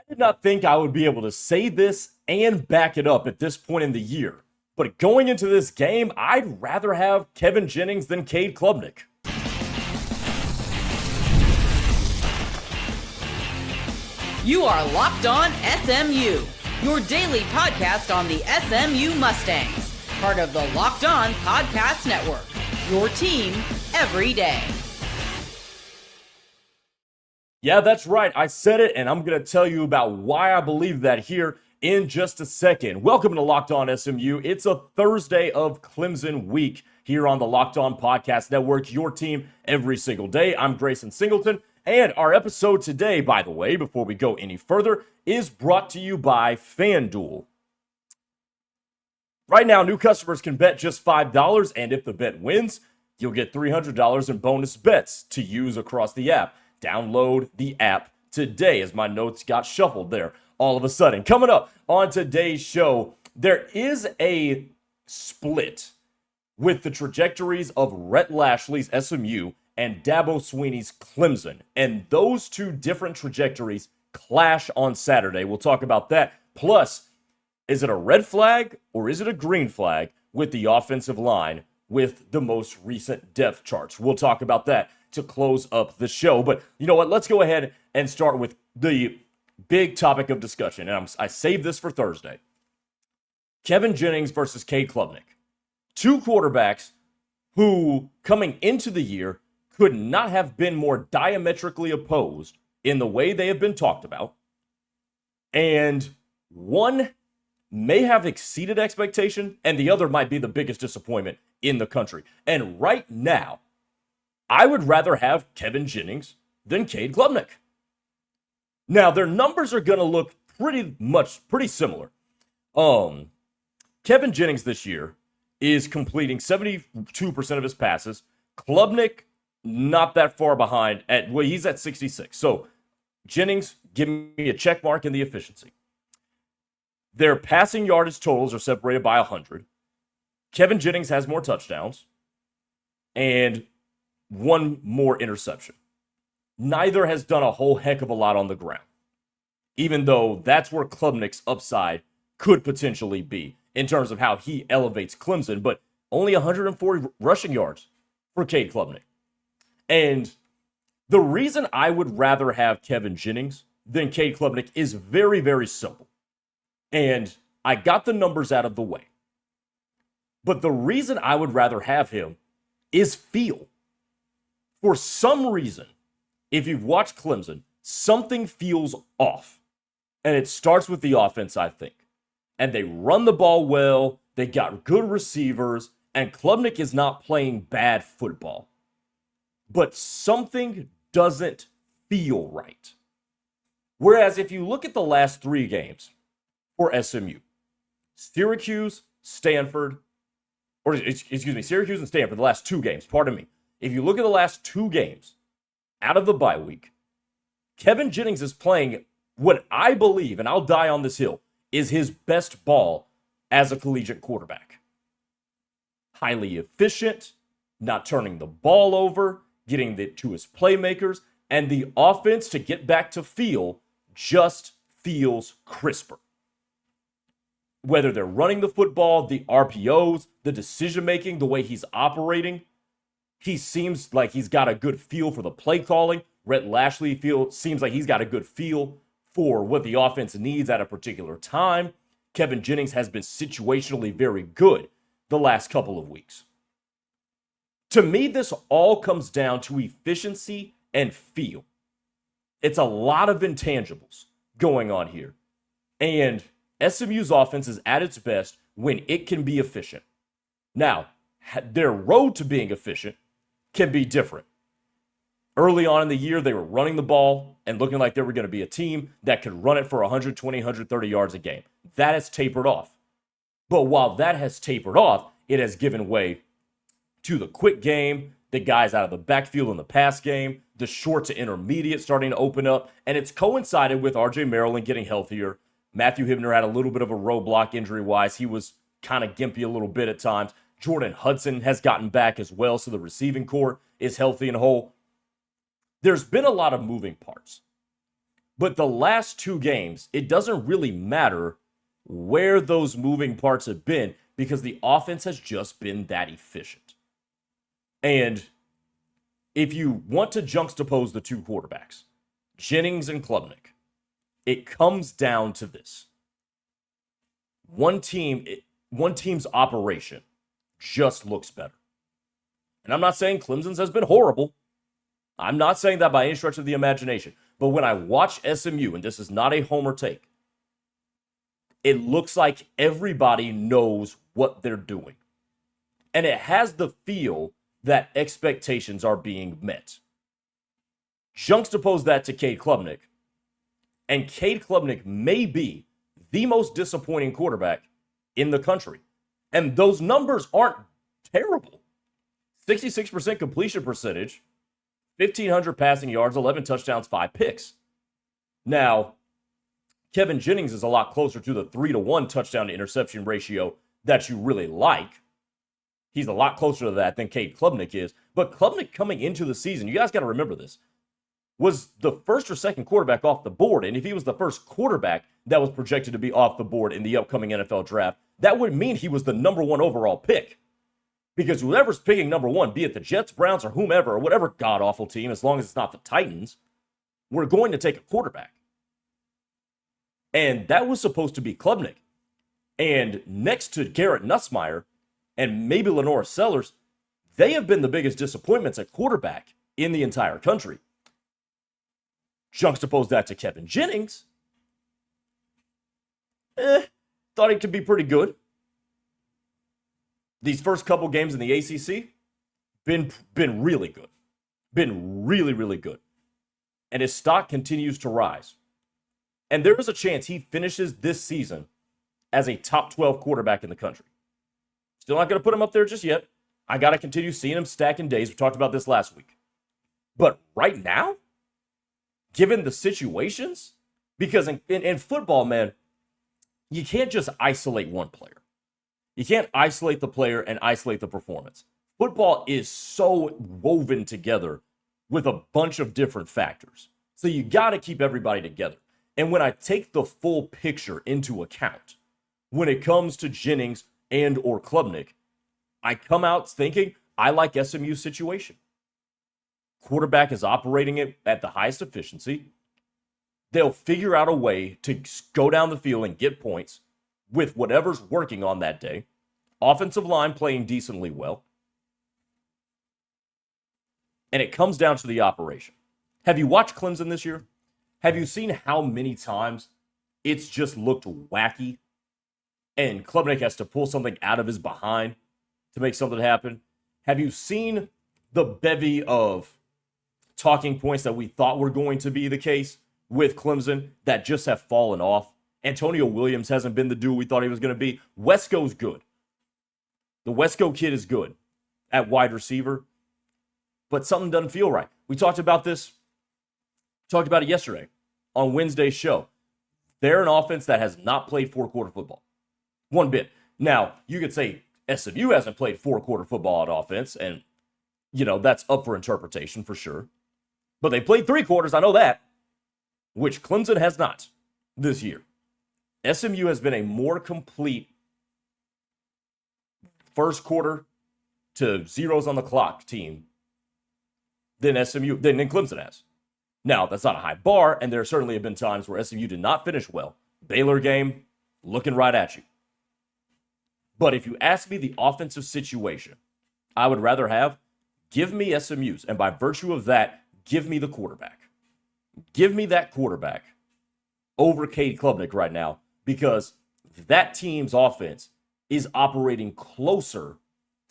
did not think I would be able to say this and back it up at this point in the year. But going into this game, I'd rather have Kevin Jennings than Cade Klubnik. You are Locked On SMU, your daily podcast on the SMU Mustangs, part of the Locked On Podcast Network, your team every day. Yeah, that's right. I said it, and I'm going to tell you about why I believe that here in just a second. Welcome to Locked On SMU. It's a Thursday of Clemson week here on the Locked On Podcast Network, your team every single day. I'm Grayson Singleton, and our episode today, by the way, before we go any further, is brought to you by FanDuel. Right now, new customers can bet just $5, and if the bet wins, you'll get $300 in bonus bets to use across the app. Download the app today, as my notes got shuffled there all of a sudden. Coming up on today's show, there is a split with the trajectories of Rhett Lashley's SMU and Dabo Swinney's Clemson. And those two different trajectories clash on Saturday. We'll talk about that. Plus, is it a red flag or is it a green flag with the offensive line with the most recent depth charts? We'll talk about that to close up the show. But you know what? Let's go ahead and start with the big topic of discussion. And I saved this for Thursday. Kevin Jennings versus Cade Klubnik. Two quarterbacks who, coming into the year, could not have been more diametrically opposed in the way they have been talked about. And one may have exceeded expectation, and the other might be the biggest disappointment in the country. And right now, I would rather have Kevin Jennings than Cade Klubnik. Now, their numbers are going to look pretty similar. Kevin Jennings this year is completing 72% of his passes. Klubnik, not that far behind. He's at 66. So, Jennings, give me a check mark in the efficiency. Their passing yardage totals are separated by 100. Kevin Jennings has more touchdowns and one more interception. Neither has done a whole heck of a lot on the ground, even though that's where Klubnik's upside could potentially be in terms of how he elevates Clemson, but only 140 rushing yards for Cade Klubnik. And the reason I would rather have Kevin Jennings than Cade Klubnik is very, very simple. And I got the numbers out of the way. But the reason I would rather have him is feel. For some reason, if you've watched Clemson, something feels off. And it starts with the offense, I think. And they run the ball well, they got good receivers, and Klubnik is not playing bad football. But something doesn't feel right. Whereas if you look at the last three games for SMU, Syracuse and Stanford, the last two games, pardon me. If you look at the last two games out of the bye week, Kevin Jennings is playing what I believe, and I'll die on this hill, is his best ball as a collegiate quarterback. Highly efficient, not turning the ball over, getting it to his playmakers, and the offense, to get back to feel, just feels crisper. Whether they're running the football, the RPOs, the decision-making, the way he's operating, he seems like he's got a good feel for the play calling. Rhett Lashley seems like he's got a good feel for what the offense needs at a particular time. Kevin Jennings has been situationally very good the last couple of weeks. To me, this all comes down to efficiency and feel. It's a lot of intangibles going on here. And SMU's offense is at its best when it can be efficient. Now, their road to being efficient can be different. Early on in the year, they were running the ball and looking like they were going to be a team that could run it for 120, 130 yards a game. That has tapered off. But while that has tapered off, it has given way to the quick game, the guys out of the backfield in the pass game, the short to intermediate starting to open up, and it's coincided with RJ Maryland getting healthier. Matthew Hibner had a little bit of a roadblock injury-wise. He was kind of gimpy a little bit at times. Jordan Hudson has gotten back as well, so the receiving core is healthy and whole. There's been a lot of moving parts. But the last two games, it doesn't really matter where those moving parts have been because the offense has just been that efficient. And if you want to juxtapose the two quarterbacks, Jennings and Klubnik, it comes down to this. One team's operation just looks better. And I'm not saying Clemson's has been horrible. I'm not saying that by any stretch of the imagination. But when I watch SMU, and this is not a homer take, it looks like everybody knows what they're doing. And it has the feel that expectations are being met. Juxtapose that to Cade Klubnik, and Cade Klubnik may be the most disappointing quarterback in the country. And those numbers aren't terrible. 66% completion percentage, 1,500 passing yards, 11 touchdowns, 5 picks. Now, Kevin Jennings is a lot closer to the 3-to-1 touchdown to interception ratio that you really like. He's a lot closer to that than Cade Klubnik is. But Klubnik coming into the season, you guys got to remember this, was the first or second quarterback off the board. And if he was the first quarterback that was projected to be off the board in the upcoming NFL draft, that would mean he was the number 1 overall pick. Because whoever's picking number 1, be it the Jets, Browns, or whomever, or whatever god-awful team, as long as it's not the Titans, we're going to take a quarterback. And that was supposed to be Klubnik. And next to Garrett Nussmeier and maybe Lenora Sellers, they have been the biggest disappointments at quarterback in the entire country. Juxtapose that to Kevin Jennings. Thought he could be pretty good. These first couple games in the ACC, been really good. Been really, really good. And his stock continues to rise. And there is a chance he finishes this season as a top 12 quarterback in the country. Still not going to put him up there just yet. I got to continue seeing him stacking days. We talked about this last week. But right now, given the situations, because in football, man, you can't just isolate one player. You can't isolate the player and isolate the performance. Football is so woven together with a bunch of different factors. So you got to keep everybody together. And when I take the full picture into account, when it comes to Jennings and or Klubnik, I come out thinking I like SMU's situation. Quarterback is operating it at the highest efficiency. They'll figure out a way to go down the field and get points with whatever's working on that day. Offensive line playing decently well. And it comes down to the operation. Have you watched Clemson this year? Have you seen how many times it's just looked wacky and Klubnik has to pull something out of his behind to make something happen? Have you seen the bevy of talking points that we thought were going to be the case with Clemson that just have fallen off? Antonio Williams hasn't been the dude we thought he was going to be. Wesco's good. The Wesco kid is good at wide receiver, but something doesn't feel right. We talked about this, talked about it yesterday on Wednesday's show. They're an offense that has not played four-quarter football. One bit. Now, you could say SMU hasn't played four-quarter football on offense, and, you know, that's up for interpretation for sure. But they played three quarters, I know that, which Clemson has not this year. SMU has been a more complete first quarter to zeros on the clock team than Clemson has. Now, that's not a high bar, and there certainly have been times where SMU did not finish well. Baylor game, looking right at you. But if you ask me the offensive situation, I would rather give me SMU's, and by virtue of that, give me the quarterback. Give me that quarterback over Cade Klubnik right now, because that team's offense is operating closer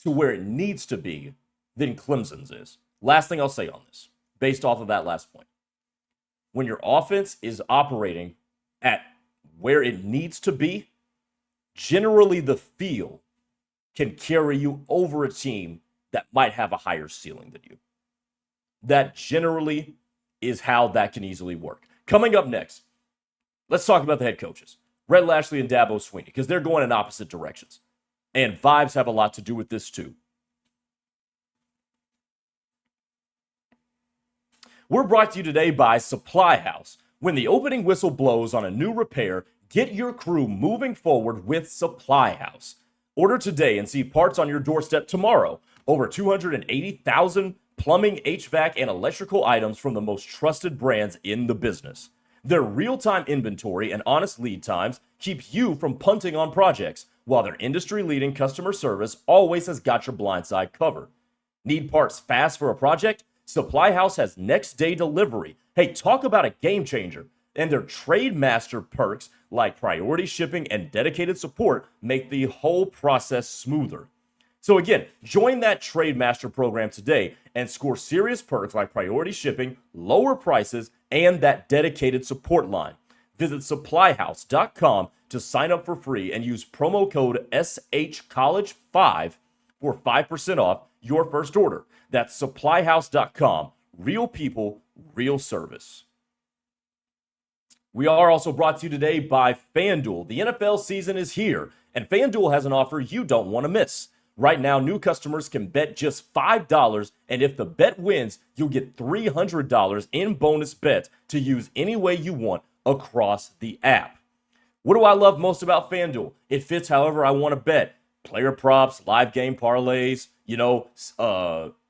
to where it needs to be than Clemson's is. Last thing I'll say on this, based off of that last point. When your offense is operating at where it needs to be, generally the feel can carry you over a team that might have a higher ceiling than you. That generally is how that can easily work. Coming up next, let's talk about the head coaches, Rhett Lashlee and Dabo Swinney, because they're going in opposite directions. And vibes have a lot to do with this too. We're brought to you today by SupplyHouse. When the opening whistle blows on a new repair, get your crew moving forward with SupplyHouse. Order today and see parts on your doorstep tomorrow. Over 280,000 plumbing, HVAC, and electrical items from the most trusted brands in the business. Their real-time inventory and honest lead times keep you from punting on projects, while their industry-leading customer service always has got your blind side covered. Need parts fast for a project? SupplyHouse has next-day delivery. Hey, talk about a game changer. And their Trade Master perks like priority shipping and dedicated support make the whole process smoother. So again, join that Trade Master program today and score serious perks like priority shipping, lower prices, and that dedicated support line. Visit SupplyHouse.com to sign up for free and use promo code SHCollege5 for 5% off your first order. That's SupplyHouse.com. Real people, real service. We are also brought to you today by FanDuel. The NFL season is here, and FanDuel has an offer you don't want to miss. Right now, new customers can bet just $5, and if the bet wins, you'll get $300 in bonus bets to use any way you want across the app. What do I love most about FanDuel? It fits however I want to bet. Player props, live game parlays,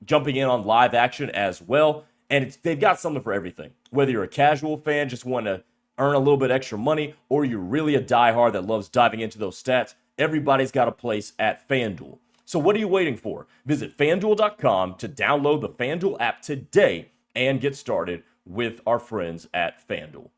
jumping in on live action as well. And they've got something for everything. Whether you're a casual fan, just want to earn a little bit extra money, or you're really a diehard that loves diving into those stats, everybody's got a place at FanDuel. So what are you waiting for? Visit FanDuel.com to download the FanDuel app today and get started with our friends at FanDuel.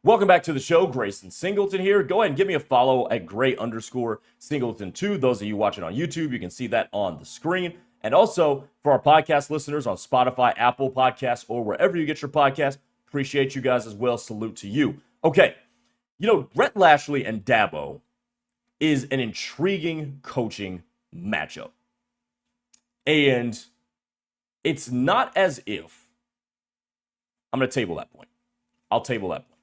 Welcome back to the show. Grayson Singleton here. Go ahead and give me a follow at Gray_Singleton2. Those of you watching on YouTube, you can see that on the screen. And also, for our podcast listeners on Spotify, Apple Podcasts, or wherever you get your podcasts, appreciate you guys as well. Salute to you. Okay, Brett Lashley and Dabo is an intriguing coaching matchup. And it's not as if, I'm going to table that point. I'll table that point.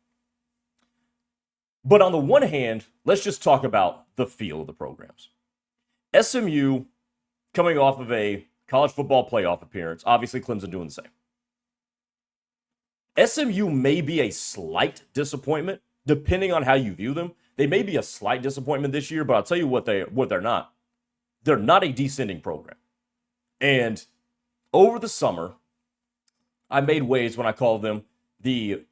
But on the one hand, let's just talk about the feel of the programs. SMU coming off of a college football playoff appearance, obviously Clemson doing the same. SMU may be a slight disappointment, depending on how you view them. They may be a slight disappointment this year, but I'll tell you what they're not. They're not a descending program. And over the summer, I made waves when I called them the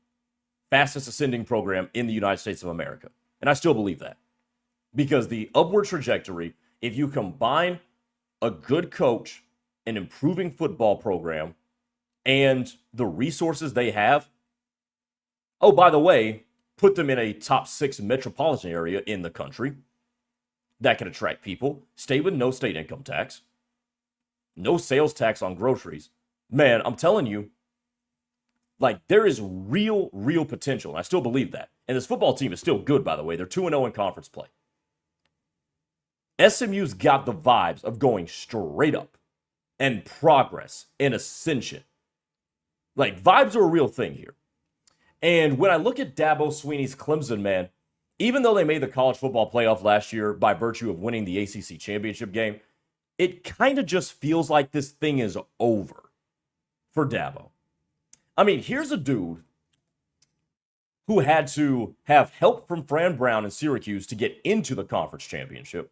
fastest ascending program in the United States of America. And I still believe that. Because the upward trajectory, if you combine a good coach, an improving football program, and the resources they have, oh, by the way, put them in a top 6 metropolitan area in the country that can attract people, stay with no state income tax, no sales tax on groceries. Man, I'm telling you, there is real potential, and I still believe that. And this football team is still good, by the way. They're 2-0 in conference play. SMU's got the vibes of going straight up and progress and ascension. Vibes are a real thing here. And when I look at Dabo Swinney's Clemson, man, even though they made the college football playoff last year by virtue of winning the ACC championship game, it kind of just feels like this thing is over for Dabo. I mean, here's a dude who had to have help from Fran Brown and Syracuse to get into the conference championship.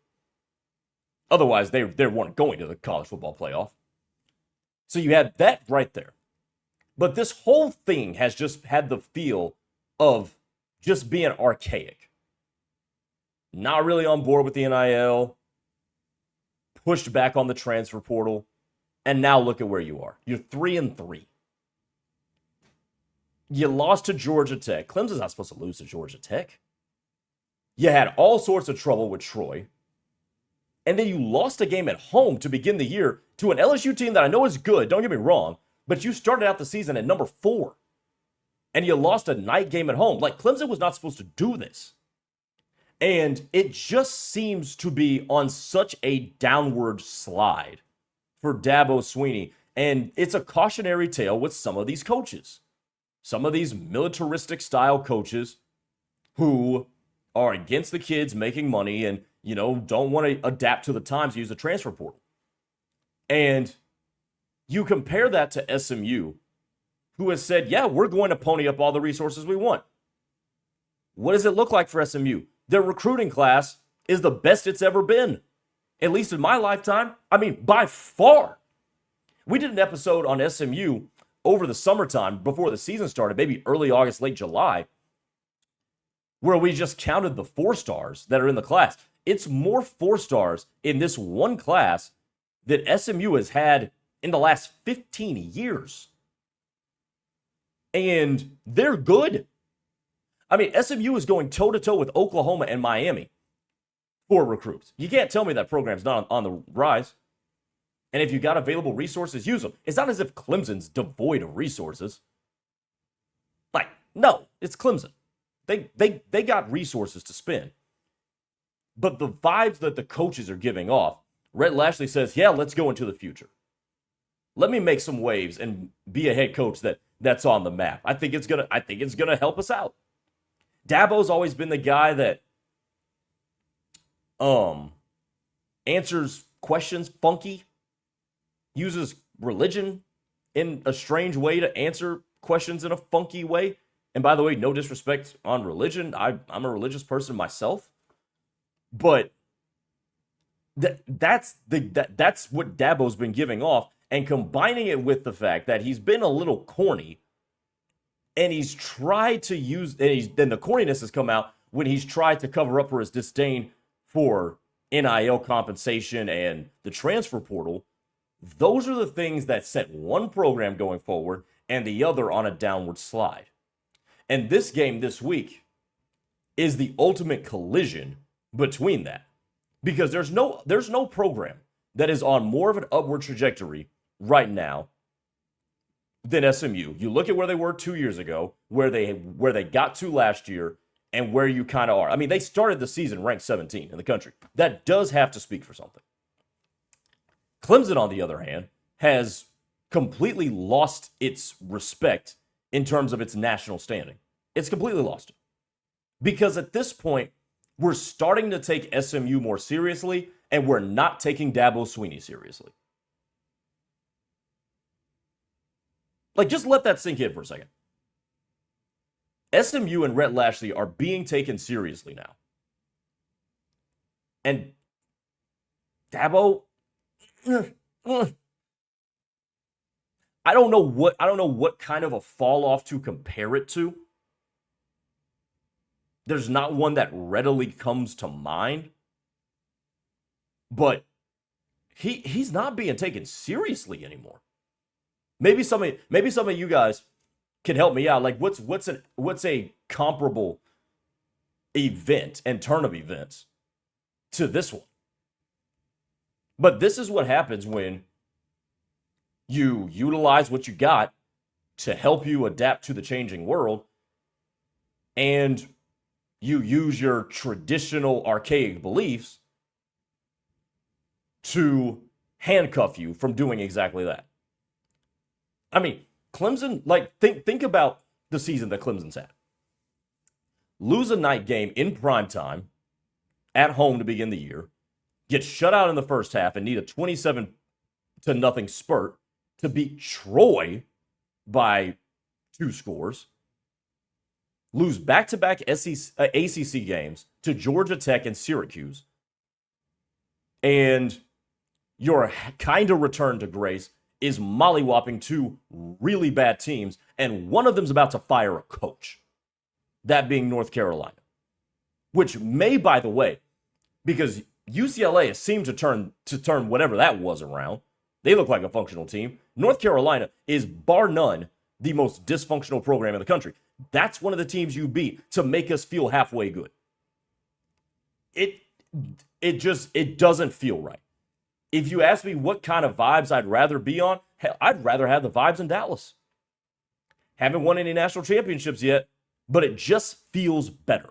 Otherwise, they weren't going to the college football playoff. So you had that right there. But this whole thing has just had the feel of just being archaic. Not really on board with the NIL. Pushed back on the transfer portal. And now look at where you are. You're 3-3. You lost to Georgia Tech. Clemson's not supposed to lose to Georgia Tech. You had all sorts of trouble with Troy. And then you lost a game at home to begin the year to an LSU team that I know is good, don't get me wrong, but you started out the season at number 4. And you lost a night game at home. Clemson was not supposed to do this. And it just seems to be on such a downward slide for Dabo Swinney. And it's a cautionary tale with some of these coaches. Some of these militaristic style coaches who are against the kids making money and, don't want to adapt to the times, use the transfer portal. And you compare that to SMU, who has said, yeah, we're going to pony up all the resources we want. What does it look like for SMU? Their recruiting class is the best it's ever been, at least in my lifetime. I mean, by far. We did an episode on SMU over the summertime before the season started, maybe early August, late July, where we just counted the 4-stars that are in the class. It's more 4-stars in this one class that SMU has had in the last 15 years. And they're good. I mean, SMU is going toe-to-toe with Oklahoma and Miami for recruits. You can't tell me that program's not on the rise. And if you got available resources, use them. It's not as if Clemson's devoid of resources. Like, no, it's Clemson. They got resources to spend. But the vibes that the coaches are giving off, Rhett Lashley says, yeah, let's go into the future. Let me make some waves and be a head coach that's on the map. I think it's gonna help us out. Dabo's always been the guy that answers questions funky, uses religion in a strange way to answer questions in a funky way. And by the way, no disrespect on religion. I'm a religious person myself. But that's what Dabo's been giving off, and combining it with the fact that he's been a little corny, and he's tried to use, then the corniness has come out when he's tried to cover up for his disdain for NIL compensation and the transfer portal. Those are the things that set one program going forward and the other on a downward slide. And this game this week is the ultimate collision between that. Because there's no program that is on more of an upward trajectory right now than SMU. You look at where they were 2 years ago, where they got to last year, and where you kind of are. I mean, they started the season ranked 17 in the country. That does have to speak for something. Clemson, on the other hand, has completely lost its respect in terms of its national standing. It's completely lost it. Because at this point, we're starting to take SMU more seriously, and we're not taking Dabo Swinney seriously. Like, just let that sink in for a second. SMU and Rhett Lashley are being taken seriously now. And Dabo, I don't know what kind of a fall off to compare it to. There's not one that readily comes to mind. But he's not being taken seriously anymore. Maybe some of you guys can help me out. Like, what's a comparable event and turn of events to this one? But this is what happens when you utilize what you got to help you adapt to the changing world, and you use your traditional archaic beliefs to handcuff you from doing exactly that. I mean, Clemson, like, think about the season that Clemson's had. Lose a night game in primetime at home to begin the year, get shut out in the first half and need a 27-0 spurt to beat Troy by 2 scores, lose back-to-back ACC games to Georgia Tech and Syracuse, and your kind of return to grace is mollywhopping 2 really bad teams, and one of them's about to fire a coach, that being North Carolina. Which may, by the way, because UCLA has seemed to turn whatever that was around. They look like a functional team. North Carolina is, bar none, the most dysfunctional program in the country. That's one of the teams you beat to make us feel halfway good. It doesn't feel right. If you ask me what kind of vibes I'd rather be on, hell, I'd rather have the vibes in Dallas. Haven't won any national championships yet, but it just feels better.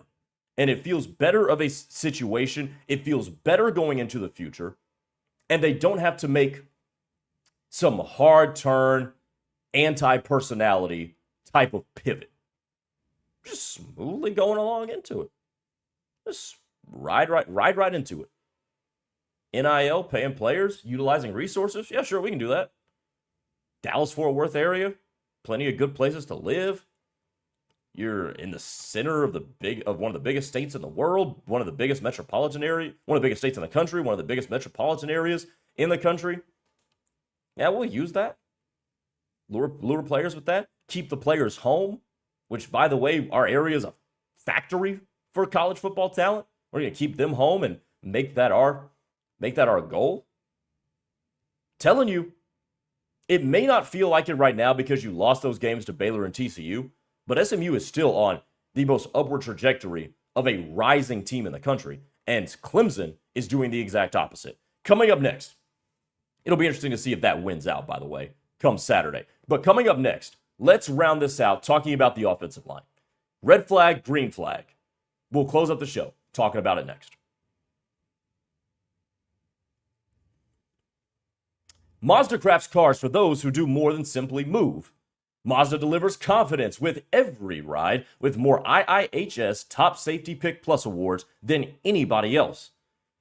And it feels better of a situation. It feels better going into the future. And they don't have to make some hard turn, anti-personality type of pivot. Just smoothly going along into it. Just ride right into it. NIL, paying players, utilizing resources. Yeah, sure, we can do that. Dallas-Fort Worth area, plenty of good places to live. You're in the center of one of the biggest states in the world, one of the biggest metropolitan area, one of the biggest states in the country, one of the biggest metropolitan areas in the country. Yeah, we'll use that. Lure players with that. Keep the players home, which, by the way, our area is a factory for college football talent. We're going to keep them home and make that our goal. Telling you, it may not feel like it right now because you lost those games to Baylor and TCU, but SMU is still on the most upward trajectory of a rising team in the country, and Clemson is doing the exact opposite. Coming up next, it'll be interesting to see if that wins out, by the way, come Saturday. But coming up next, let's round this out talking about the offensive line. Red flag, green flag. We'll close up the show talking about it next. Mazda crafts cars for those who do more than simply move. Mazda delivers confidence with every ride with more IIHS Top Safety Pick Plus awards than anybody else.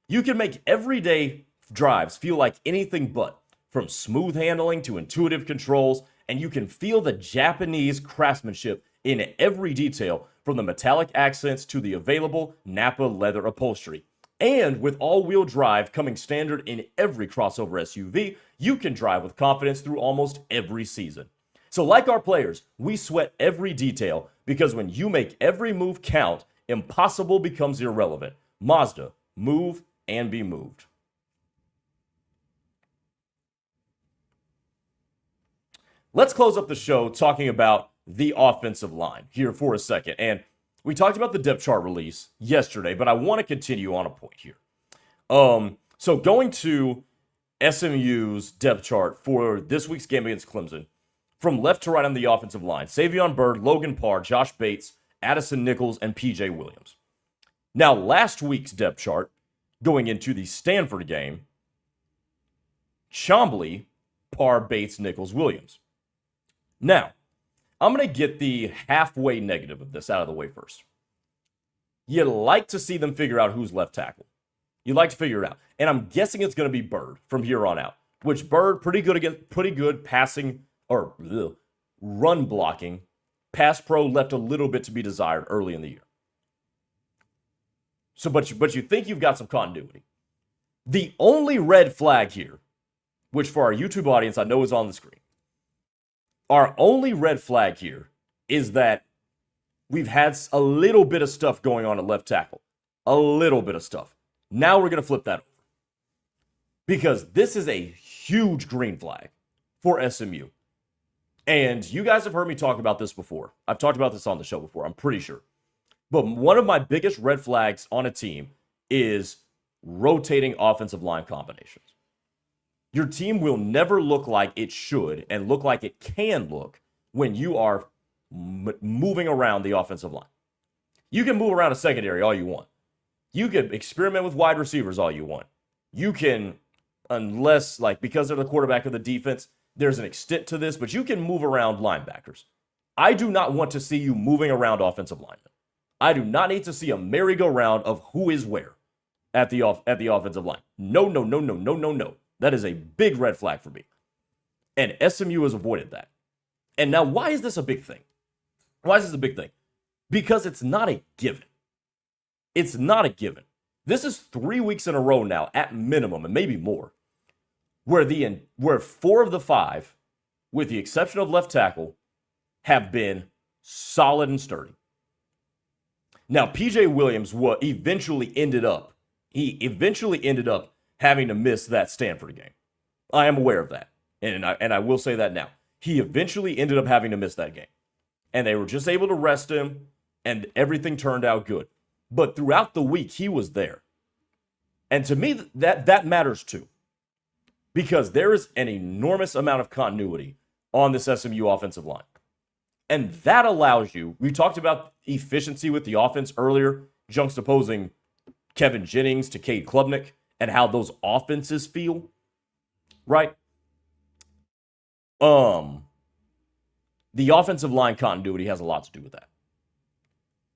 You can make everyday drives feel like anything but, from smooth handling to intuitive controls, and you can feel the Japanese craftsmanship in every detail, from the metallic accents to the available Napa leather upholstery. And with all-wheel drive coming standard in every crossover SUV, you can drive with confidence through almost every season. So like our players, we sweat every detail, because when you make every move count, impossible becomes irrelevant. Mazda, move and be moved. Let's close up the show talking about the offensive line here for a second. And we talked about the depth chart release yesterday, but I want to continue on a point here. So going to SMU's depth chart for this week's game against Clemson, from left to right on the offensive line, Savion Byrd, Logan Parr, Josh Bates, Addison Nichols, and P.J. Williams. Now, last week's depth chart, going into the Stanford game, Chambly, Parr, Bates, Nichols, Williams. Now, I'm going to get the halfway negative of this out of the way first. You'd like to see them figure out who's left tackle. You'd like to figure it out. And I'm guessing it's going to be Byrd from here on out, which Byrd, pretty good passing or run blocking. Pass pro left a little bit to be desired early in the year. So, but you think you've got some continuity. The only red flag here, which for our YouTube audience I know is on the screen, our only red flag here is that we've had a little bit of stuff going on at left tackle. A little bit of stuff. Now we're going to flip that over. Because this is a huge green flag for SMU. And you guys have heard me talk about this before. I've talked about this on the show before, I'm pretty sure. But one of my biggest red flags on a team is rotating offensive line combinations. Your team will never look like it should and look like it can look when you are moving around the offensive line. You can move around a secondary all you want. You can experiment with wide receivers all you want. You can, unless, because they're the quarterback of the defense, there's an extent to this, but you can move around linebackers. I do not want to see you moving around offensive linemen. I do not need to see a merry-go-round of who is where at the offensive line. No, no, no, no, no, no, no. That is a big red flag for me. And SMU has avoided that. And now, why is this a big thing? Why is this a big thing? Because it's not a given. It's not a given. This is 3 weeks in a row now, at minimum, and maybe more, where 4 of the 5, with the exception of left tackle, have been solid and sturdy. Now, P.J. Williams eventually ended up having to miss that Stanford game. I am aware of that, and I will say that now. He eventually ended up having to miss that game, and they were just able to rest him, and everything turned out good. But throughout the week, he was there. And to me, that matters too, because there is an enormous amount of continuity on this SMU offensive line. And that allows you, we talked about efficiency with the offense earlier, juxtaposing Kevin Jennings to Cade Klubnik and how those offenses feel, right? The offensive line continuity has a lot to do with that.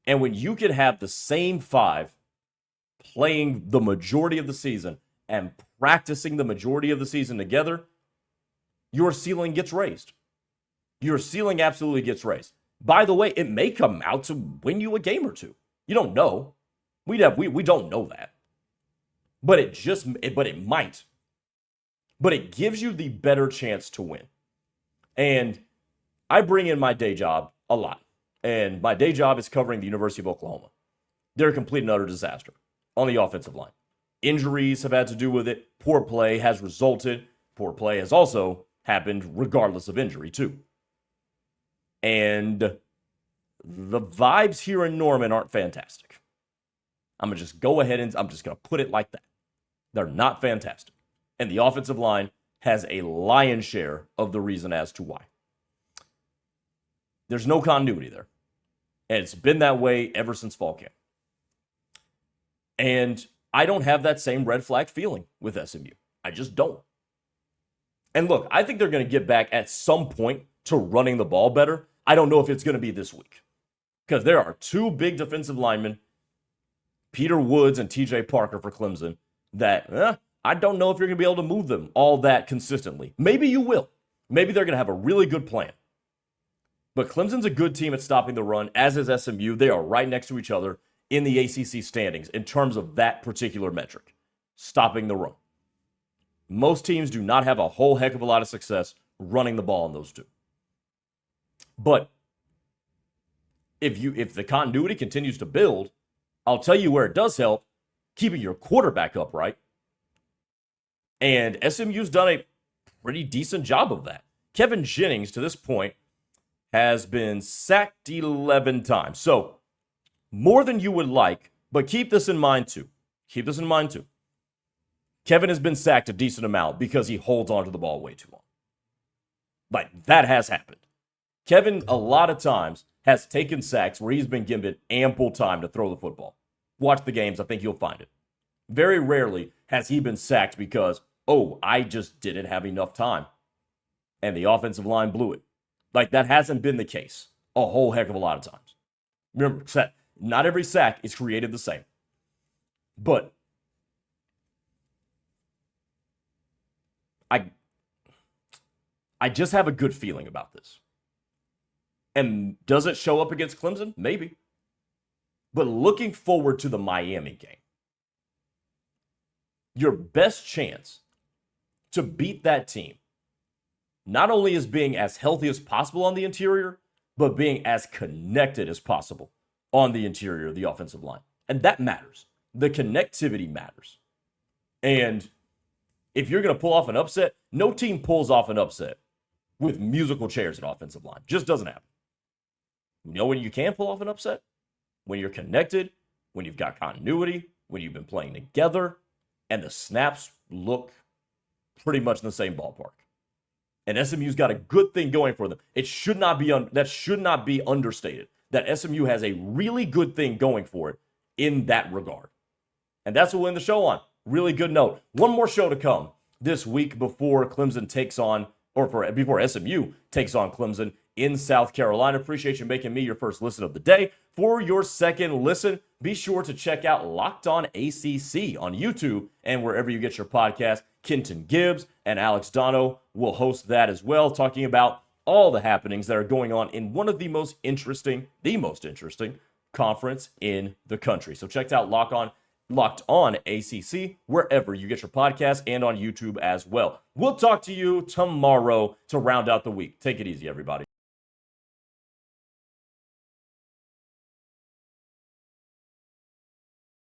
And when you can have the same 5 playing the majority of the season and practicing the majority of the season together, your ceiling gets raised. your ceiling absolutely gets raised. By the way, it may come out to win you a game or two. You don't know. We don't know that. But it might. But it gives you the better chance to win. And I bring in my day job a lot. And my day job is covering the University of Oklahoma. They're a complete and utter disaster on the offensive line. Injuries have had to do with it. Poor play has resulted. Poor play has also happened regardless of injury, too. And the vibes here in Norman aren't fantastic. I'm going to just go ahead and I'm just going to put it like that. They're not fantastic. And the offensive line has a lion's share of the reason as to why. There's no continuity there. And it's been that way ever since fall camp. And I don't have that same red flag feeling with SMU. I just don't. And look, I think they're going to get back at some point to running the ball better. I don't know if it's going to be this week. Because there are two big defensive linemen, Peter Woods and TJ Parker for Clemson, that I don't know if you're going to be able to move them all that consistently. Maybe you will. Maybe they're going to have a really good plan. But Clemson's a good team at stopping the run, as is SMU. They are right next to each other in the ACC standings in terms of that particular metric, stopping the run. Most teams do not have a whole heck of a lot of success running the ball in those two. But if the continuity continues to build, I'll tell you where it does help, keeping your quarterback upright. And SMU's done a pretty decent job of that. Kevin Jennings, to this point, has been sacked 11 times. So, more than you would like, but keep this in mind too. Kevin has been sacked a decent amount because he holds onto the ball way too long. Like, that has happened. Kevin, a lot of times, has taken sacks where he's been given ample time to throw the football. Watch the games, I think you'll find it. Very rarely has he been sacked because, I just didn't have enough time. And the offensive line blew it. Like, that hasn't been the case a whole heck of a lot of times. Remember, not every sack is created the same. But I just have a good feeling about this. And does it show up against Clemson? Maybe. But looking forward to the Miami game, your best chance to beat that team not only is being as healthy as possible on the interior, but being as connected as possible on the interior of the offensive line. And that matters. The connectivity matters. And if you're going to pull off an upset, no team pulls off an upset with musical chairs at offensive line. Just doesn't happen. You know when you can pull off an upset? When you're connected, when you've got continuity, when you've been playing together, and the snaps look pretty much in the same ballpark. And SMU's got a good thing going for them. It should not be that should not be understated. That SMU has a really good thing going for it in that regard. And that's what we'll end the show on. Really good note. One more show to come this week before Clemson takes on, before SMU takes on Clemson in South Carolina. Appreciate you making me your first listen of the day. For your second listen, be sure to check out Locked On ACC on YouTube and wherever you get your podcast. Kenton Gibbs and Alex Dono will host that as well, talking about all the happenings that are going on in one of the most interesting conference in the country. So check out Locked On ACC wherever you get your podcast and on YouTube as well. We'll talk to you tomorrow to round out the week. Take it easy, everybody.